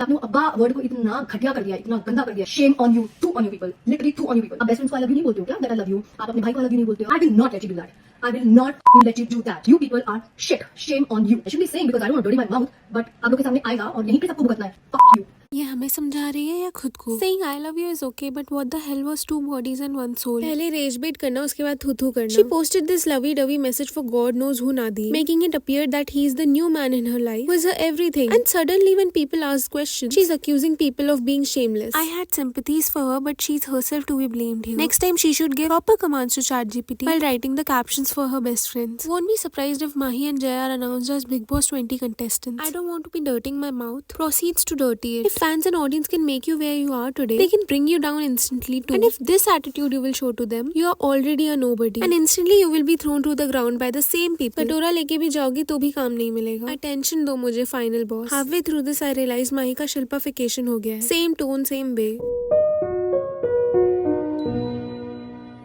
आपने अब्बा वर्ड को इतना घटिया कर दिया, इतना गंदा कर दिया। Shame on you, too on you people, literally too on you people. आप बेस्ट फ्रेंड्स को आई लव यू नहीं बोलते हो क्या? That I love you. आप अपने भाई को आई लव यू नहीं बोलते हो। I will not let you do that. I will not let you do that. You people are shit. Shame on you. I should be saying because I don't want to dirty my mouth, but आप लोग के सामने आएगा और यहीं पे सबको भुगतना है। Fuck you. ये हमें समझा रही है या खुद को? Saying I love you is okay, but what the hell was two bodies and one soul? पहले रेज बेट करना, उसके बाद थू करना। She posted this lovey-dovey message for God knows who Nadeem, making it appear that he is the new man in her life, who is her everything. And suddenly when people ask questions, she's accusing people of being shameless. I had sympathies for her, but she's herself to be blamed here. Next time she should give proper commands to ChatGPT while writing the captions for her best friends. Won't be surprised if Mahi and Jay are announced as Big Boss 20 contestants. I don't want to be dirtying my mouth. Proceeds to dirty it. If fans and audience can make you where you are today, they can bring you down instantly too. And if this attitude you will show to them, you are already a nobody. And instantly you will be thrown to the ground by the same people. कटोरा लेके भी जाओगी तो भी काम नहीं मिलेगा। Attention दो मुझे final boss. Halfway through this I realized माही का शिल्पाफिकेशन हो गया है। Same tone, same way.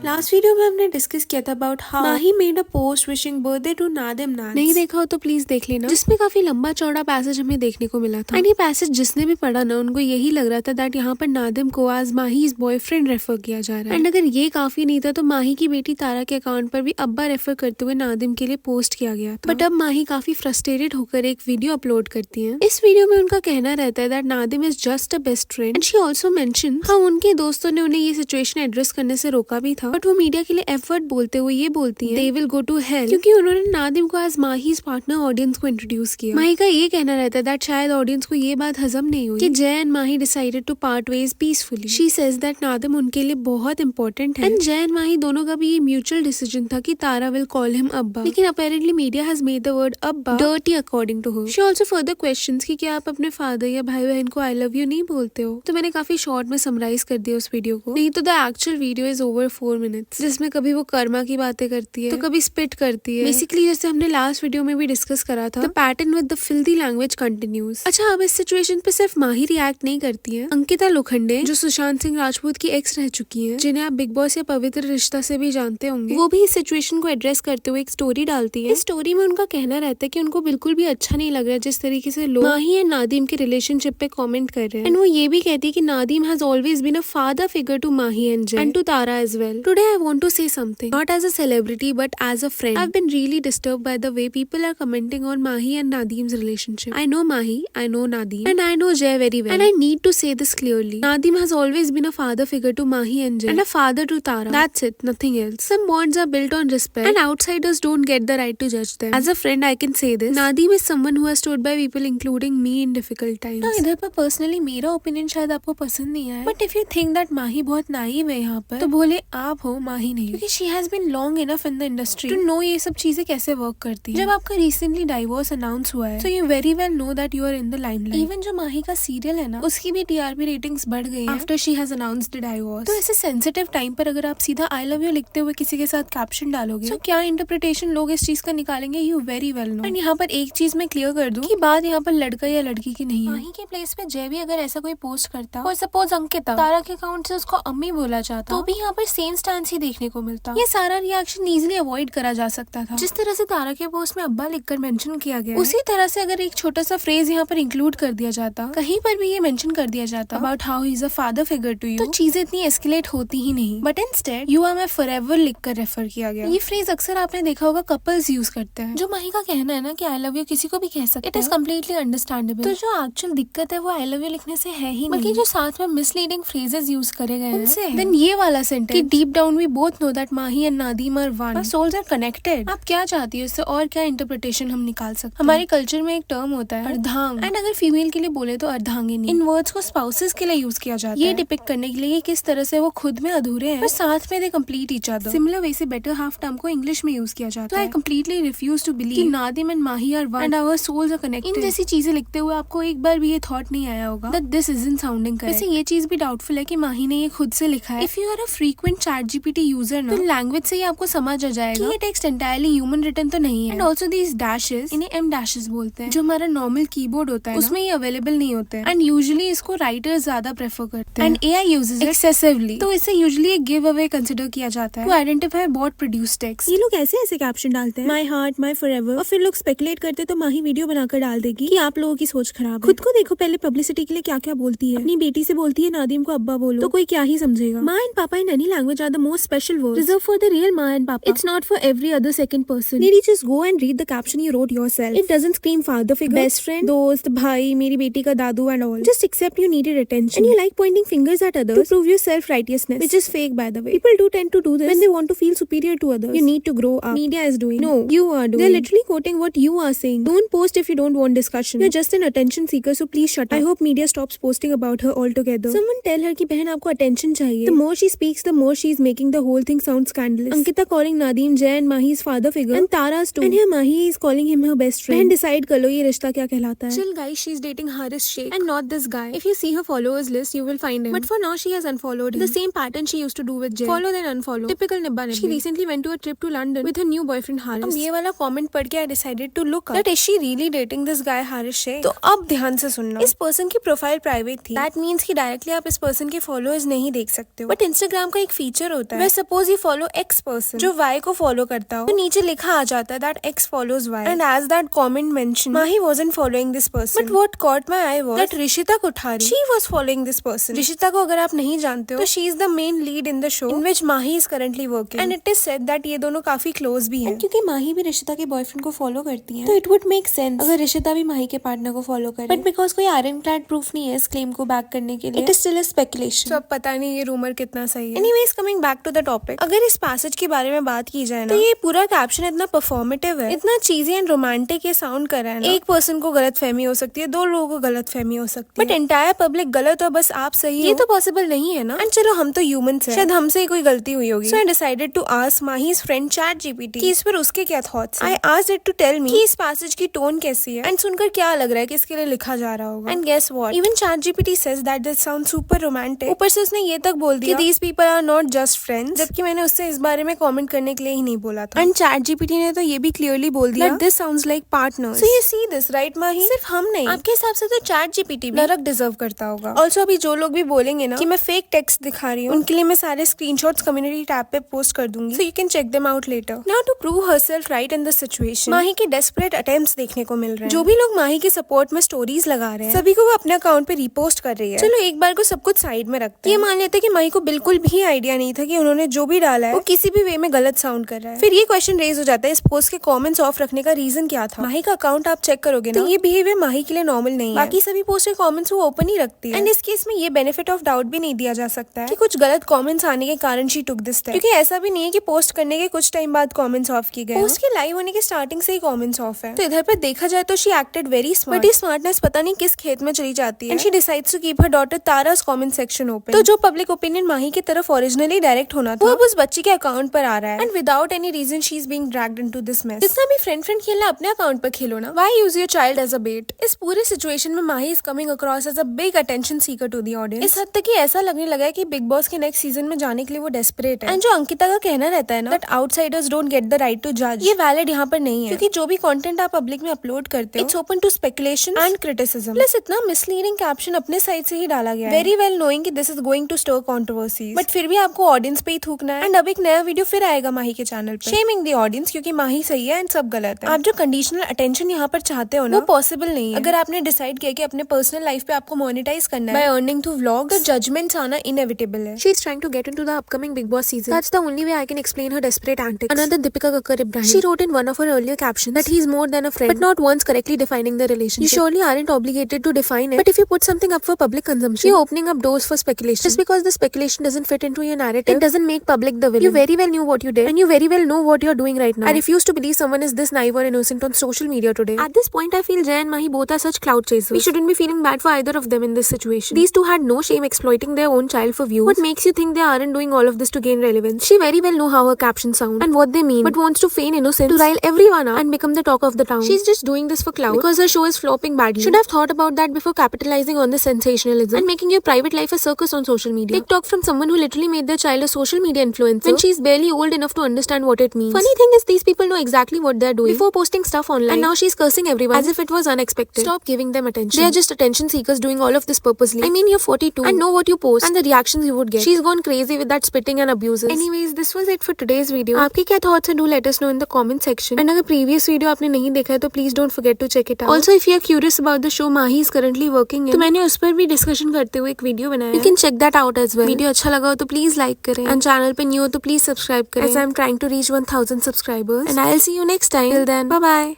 Last video में हमने डिस्कस किया था about how Mahi made a post wishing birthday to Nadim Naaz. नहीं देखा हो तो प्लीज देख लेना, जिसमें काफी लंबा चौड़ा पैसेज हमें देखने को मिला था। एंड ये पैसेज जिसने भी पढ़ा ना, उनको यही लग रहा था दैट यहाँ पर नादिम को एज माहीज बॉयफ्रेंड रेफर किया जा रहा है। एंड अगर ये काफी नहीं था तो माही की बेटी तारा के अकाउंट पर भी अब्बा रेफर करते हुए नादिम के लिए पोस्ट किया गया था। बट अब माही काफी फ्रस्ट्रेटेड होकर एक वीडियो अपलोड करती है। इस वीडियो में उनका कहना रहता है that Nadim is just a best friend. And she also mention हाँ उनके दोस्तों ने उन्हें ये सिचुएशन एड्रेस करने से रोका भी था, बट वो मीडिया के लिए एफर्ट बोलते हुए ये बोलती है they will go to hell, क्योंकि उन्होंने नादिम को एज माहीज पार्टनर ऑडियंस को इंट्रोड्यूस किया। माही का ये कहना रहता है दैट शायद ऑडियंस को ये बात हजम नहीं हुई कि Jay and Mahi decided to part ways peacefully. She says that Nadim उनके लिए बहुत इंपॉर्टेंट है। एंड जय एंड माही दोनों का भी ये म्यूचुअल डिसीजन था कि तारा विल कॉल हिम अब्बा, लेकिन apparently media has made the word अब्बा dirty according to her. She also further questions कि क्या आप अपने फादर या भाई बहन को आई लव यू नहीं बोलते हो? तो मैंने काफी शॉर्ट में समराइज कर दिया उस वीडियो को। नहीं तो the actual video is over 4 minutes, जिसमें कभी वो कर्मा की बातें करती है तो कभी स्पिट करती है। बेसिकली जैसे हमने लास्ट वीडियो में भी डिस्कस करा था, the pattern with the filthy language continues. अच्छा, अब इस सिचुएशन पे सिर्फ माही रिएक्ट नहीं करती है, अंकिता लोखंडे जो सुशांत सिंह राजपूत की एक्स रह चुकी हैं, जिन्हें आप बिग बॉस या पवित्र रिश्ता से भी जानते होंगे, वो भी इस सिचुएशन को एड्रेस करते हुए एक स्टोरी डालती है। इस स्टोरी में उनका कहना रहता है कि उनको बिल्कुल भी अच्छा नहीं लग रहा है जिस तरीके से लोग माही एंड नादिम के रिलेशनशिप पे कॉमेंट कर रहे हैं। एंड वो ये भी कहती है कि Nadim has always been a father figure to Mahi and Jay and to Tara as well. Today I want to say something, not as a celebrity but as a friend. I've been really disturbed by the way people are commenting on Mahi and Nadeem's relationship. I know Mahi, I know Nadeem, and I know Jay very well. And I need to say this clearly. Nadeem has always been a father figure to Mahi and Jay, and a father to Tara. That's it, nothing else. Some bonds are built on respect, and outsiders don't get the right to judge them. As a friend, I can say this. Nadeem is someone who has stood by people, including me, in difficult times. Now, इधर पर personally मेरा opinion शायद आपको पसंद नहीं आया, but if you think that Mahi बहुत naive है यहाँ पर, तो भोले आप हो, Mahi नहीं, क्योंकि she has been long enough in the industry to know ये सब चीजें कैसे वर्क करती है। जब आपका रिसेंटली डाइवोर्स अनाउंस हुआ है, so you very well know that you are in the limelight. Even जो माही का सीरियल है ना, उसकी भी टीआरपी रेटिंग्स बढ़ गई है after she has announced the divorce. तो ऐसे सेंसिटिव टाइम पर अगर आप सीधा आई लव यू लिखते हुए किसी के साथ कैप्शन डालोगे, तो क्या इंटरप्रिटेशन लोग इस चीज का निकालेंगे, you very well know. And यहाँ पर एक चीज मैं क्लियर कर दूं कि बात यहाँ पर लड़का या लड़की की नहीं है। माही के प्लेस पे जय भी अगर ऐसा कोई पोस्ट करता, और सपोज अंकिता तारा के अकाउंट से उसको अम्मी बोला चाहता, तो भी यहाँ पर सेम स्टैंस ही देखने को मिलता। ये सारा रिएक्शन इजिली अवॉइड करा जा सकता था। जिस तरह से तारा के पोस्ट में अब्बा लिखकर मेंशन किया गया, उसी तरह से अगर एक छोटा सा फ्रेज यहाँ पर इंक्लूड कर दिया जाता, कहीं पर भी ये मेंशन कर दिया जाता about how he is a father figure to you, तो चीजें इतनी एस्केलेट होती ही नहीं। But instead you are my forever लिखकर रेफर किया गया। ये फ्रेज अक्सर आपने देखा होगा कपल्स यूज करते हैं। जो माही का कहना है ना कि आई लव यू किसी को भी कह सकते हैं, इट इज कम्प्लीटली अंडरस्टैंडेबल। तो जो एक्चुअल दिक्कत है वो आई लव यू लिखने से है ही नहीं, बल्कि जो साथ में मिसलीडिंग फ्रेजेस यूज करे गए हैं। देन ये वाला सेंटेंस कि deep down we both know that Mahi and Nadeem are one, our souls are connected. आप क्या चाहती है इससे और क्या इंटरप्रिटेशन हम निकाल सकते हैं? हमारे कल्चर में एक टर्म होता है अर्धांग, एंड अगर फीमेल के लिए बोले तो अर्धांगिनी। इन वर्ड्स को स्पाउसेस के लिए यूज किया जाता है, ये डिपिक्ट करने के लिए किस तरह से वो खुद में अधूरे हैं और साथ में they complete each other. Similar way से बेटर हाफ टर्म को इंग्लिश में यूज किया जाता है। I completely refuse to believe कि Nadim and Mahi are one and our souls are connected. इन जैसी चीजें लिखते हुए आपको एक बार भी ये थॉट नहीं आया होगा that this isn't sounding correct. वैसे ये चीज भी डाउटफुल है कि माही ने ये खुद से लिखा है। If you are a frequent chat ChatGPT user ना, तो लैंग्वेज से ही आपको समझ आ जाएगा कि ये टेक्स्ट एंटायरली ह्यूमन रिटन तो नहीं है। एंड ऑल्सो दीज डैशेस, इन्हें एम डैशेस बोलते हैं, जो हमारा नॉर्मल कीबोर्ड होता है उसमें ये अवेलेबल नहीं होते हैं। एंड यूजुअली इसको राइटर्स ज्यादा प्रेफर करते हैं। एंड AI यूजेस एक्सेसिवली, तो इसे यूजुअली एक गिव अवे कंसिडर किया जाता है to identify bot produce text. ये लोग ऐसे कैप्शन डालते हैं, माई हार्ट माई फॉरएवर, और फिर लोग स्पेकुलेट करते तो माही वीडियो बनाकर डाल देगी कि आप लोगों की सोच खराब है। खुद को देखो, पहले पब्लिसिटी के लिए क्या क्या बोलती है। अपनी बेटी से बोलती है नादिम को अब्बा बोलो, तो कोई क्या ही समझेगा। माँ and papa in any language are the most special words reserve for the real माँ and papa. It's not for every other second person. Lady, just go and read the caption you wrote yourself. It doesn't scream father figure, best friend, दोस्त, भाई, मेरी बेटी का दादू and all. Just accept you needed attention. And you like pointing fingers at others to prove your self-righteousness, which is fake by the way. People do tend to do this when they want to feel superior to others. You need to grow up. Media is doing. No, you are doing. They're literally quoting what you are saying. Don't post if you don't want discussion. You're just an attention seeker, so please shut up. I hope media stops posting about her altogether. Someone tell her कि बहन आपको attention चाहिए. The more she speaks, the more she's making the whole thing sound scandalous. Ankita calling Nadeem Jay and Mahi's father figure, and Tara's too. And here Mahi is calling him her best friend. And decide कर लो ये रिश्ता क्या कहलाता है. Chill guys, she's dating Haris Sheikh and not this guy. If you see her followers list, you will find him. But for now, she has unfollowed him. The same pattern she used to do with Jay. Follow then unfollow. Typical nibba nibbi. She recently went to a trip to London with her new boyfriend Haris. अब ये वाला comment पढ़ के I decided to look up that is she really dating this guy Haris Sheikh. तो अब ध्यान से सुनना. इस person की प्रोफाइल प्राइवेट थी. That means कि डायरेक्टली आप इस person के फॉलोअर्स नहीं देख सकते हो. बट इंस्टाग्राम का एक फीचर होता है. Suppose you follow X person जो Y को फॉलो करता हो, तो नीचे लिखा आ जाता है that X follows Y. And as that comment mentioned, Mahi wasn't following this person. But what caught my eye was that Rishita Kothari, she was following this person. Rishita को अगर आप नहीं जानते हो, तो she is the main lead in the show in which Mahi is currently working. And it is said that ये दोनों काफी close भी हैं. क्योंकि Mahi भी रिशिता के बॉयफ्रेंड को फॉलो करती है, तो it would make sense अगर रिशिता भी Mahi के पार्टनर को फॉलो करे. But because कोई ironclad proof नहीं है इस क्लेम को बैक करने के लिए, it is still a speculation. So अब पता नहीं ये रूमर कितना सही है. Anyways, coming back to the topic, अगर इस पैसेज के बारे में बात की जाए ना, तो ये पूरा कैप्शन इतना परफॉर्मेटिव है, इतना चीजी एंड रोमांटिक ये साउंड कर रहा है ना. एक पर्सन को गलत फहमी हो सकती है, दो लोगों को गलत फहमी हो सकती है, बट एंटायर पब्लिक गलत और बस आप सही, ये तो पॉसिबल नहीं है ना. एंड चलो हम तो ह्यूमंस हैं, शायद हमसे ही कोई गलती हुई होगी. So I decided to ask Mahi's friend ChatGPT कि इस पर उसके क्या thoughts. I asked it to tell me कि इस पैसेज की टोन कैसी है एंड सुनकर क्या लग रहा है कि इसके लिए लिखा जा रहा होगा. And guess what, even ChatGPT says that this sound super romantic. ऊपर से उसने ये तक बोल दिया कि these people are not just friends, जबकि मैंने उससे इस बारे में कमेंट करने के लिए ही नहीं बोला था. एंड ChatGPT ने तो ये भी क्लियरली बोल दिया this sounds like partners. So you see this right Mahi, सिर्फ हम नहीं, आपके हिसाब से तो ChatGPT भी नरक डिजर्व करता होगा. ऑल्सो अभी जो लोग भी बोलेंगे ना कि मैं फेक टेक्स्ट दिखा रही हूँ, उनके लिए मैं सारे स्क्रीनशॉट्स कम्युनिटी टैब पे पोस्ट कर दूंगी, so you can check them out later. Now to prove herself right in this situation, Mahi के डेस्परेट अटेम्प्ट्स देखने को मिल रहे हैं. जो भी लोग माही के सपोर्ट में स्टोरीज लगा रहे हैं, सभी को वो अपने अकाउंट पे रिपोस्ट कर रही है. चलो एक बार को सब कुछ साइड में रखते हैं, ये मान लेते हैं कि माही को बिल्कुल भी आइडिया नहीं था कि उन्होंने जो भी डाला है वो किसी भी वे में गलत साउंड कर रहा है. फिर ये क्वेश्चन रेज हो जाता है इस पोस्ट के कमेंट्स ऑफ रखने का रीजन क्या था. माही का अकाउंट आप चेक करोगे ना, तो ये बिहेवियर माही के लिए नॉर्मल नहीं है. बाकी सभी पोस्ट के कमेंट्स वो ओपन ही रखती है. एंड इस केस में ये बेनिफिट ऑफ डाउट भी नहीं दिया जा सकता है कि कुछ गलत कमेंट्स आने के कारण शी टुक दिस स्टेप, क्योंकि ऐसा भी नहीं है कि पोस्ट करने के कुछ टाइम बाद कमेंट्स ऑफ किए गए. पोस्ट के लाइव होने के स्टार्टिंग से ही कमेंट्स ऑफ है. तो इधर पर देखा जाए तो she acted very smart, but ये स्मार्टनेस पता नहीं किस खेत में चली जाती है. And she decides to keep her daughter Tara's comment section open. तो जो पब्लिक ओपिनियन माही की तरफ ओरिजिनली डायरेक्ट होना था, वो अब उस बच्ची के अकाउंट पर आ रहा है. And without any reason she is being dragged into this mess. जितना भी फ्रेंड खेलना अपने अकाउंट पर खेलो ना. Why use your child as a bet. इस पूरे सिचुएशन में Mahi is coming across as a big attention seeker to the audience. इस हद तक कि ऐसा लगने लगा है कि बिग बॉस के नेक्स्ट सीजन में जाने के लिए वो डेस्परेट है. एंड जो अंकिता का कहना रहता है ना that outsiders don't get the right to जज, ये वैलिड यहाँ पर नहीं है, क्योंकि जो भी कंटेंट आप पब्लिक में अपलोड करते हो it's open to speculation and criticism. Plus इतना मिसलीडिंग कैप्शन अपने साइड से ही डाला गया है, वेरी वेल नोइंग कि this is going to stir controversies, but फिर भी आपको ऑडियंस पे ही थूकना है. एंड अब एक नया वीडियो फिर आएगा माही के चैनल पे शेमिंग द ऑडियंस, क्योंकि माही सही है एंड सब गलत है. आप जो कंडीशनल अटेंशन यहाँ पर चाहते हो ना, वो पॉसिबल नहीं है. अगर आपने डिसाइड किया कि अपने पर्सनल लाइफ पे आपको मोनेटाइज करना है बाय अर्निंग थ्रू व्लॉग्स, तो जजमेंट्स आना इनएविटेबल है. She is trying to get into the upcoming Bigg Boss season. That's the only way I can explain her desperate antics. Another Deepika Kakkar Ibrahim, she wrote in one of her earlier captions that he is more than a friend, but not once correctly defining the relationship. You surely aren't obligated to define it, but if you put something up for public consumption, you're opening up doors for speculation. Just because the speculation doesn't fit into your narrative, it doesn't make public the villain. You very well knew what you did, and you very well know what you're doing right now. I refuse to believe someone is this naive or innocent on social media today. At this point, I feel Jay and Mahi both are such cloud chasers. We shouldn't be feeling bad for either of them in this situation. These two had no shame exploiting their own child for views. What makes you think they aren't doing all of this to gain relevance? She very well know how her captions sound and what they mean, but wants to feign innocence to rile everyone up and become the talk of the town. She's just doing this for clout because her show is flopping badly. Should have thought about that before capitalizing on this sensationalism and making your private life a circus on social media. Take talk from someone who literally made their child child a social media influencer when she's barely old enough to understand what it means. Funny thing is, these people know exactly what they're doing before posting stuff online, and now she's cursing everyone as if it was unexpected. Stop giving them attention. They are just attention seekers doing all of this purposely. I mean, you're 42 and know what you post and the reactions you would get. She's gone crazy with that spitting and abuses. Anyways, this was it for today's video. आपके क्या thoughts हैं? Do let us know in the comment section. And अगर previous video आपने नहीं देखा है तो please don't forget to check it out. Also, if you are curious about the show Mahi is currently working in, तो मैंने उस पर भी डिस्कशन करते हुए एक वीडियो बनाया है. You can check that out as well. Video अच्छा लगा हो तो प्लीज लाइक करें and चैनल पे न्यू हो तो प्लीज सब्सक्राइब करें as I am trying to reach 1000 subscribers. And I'll see you next time. Till then, bye bye.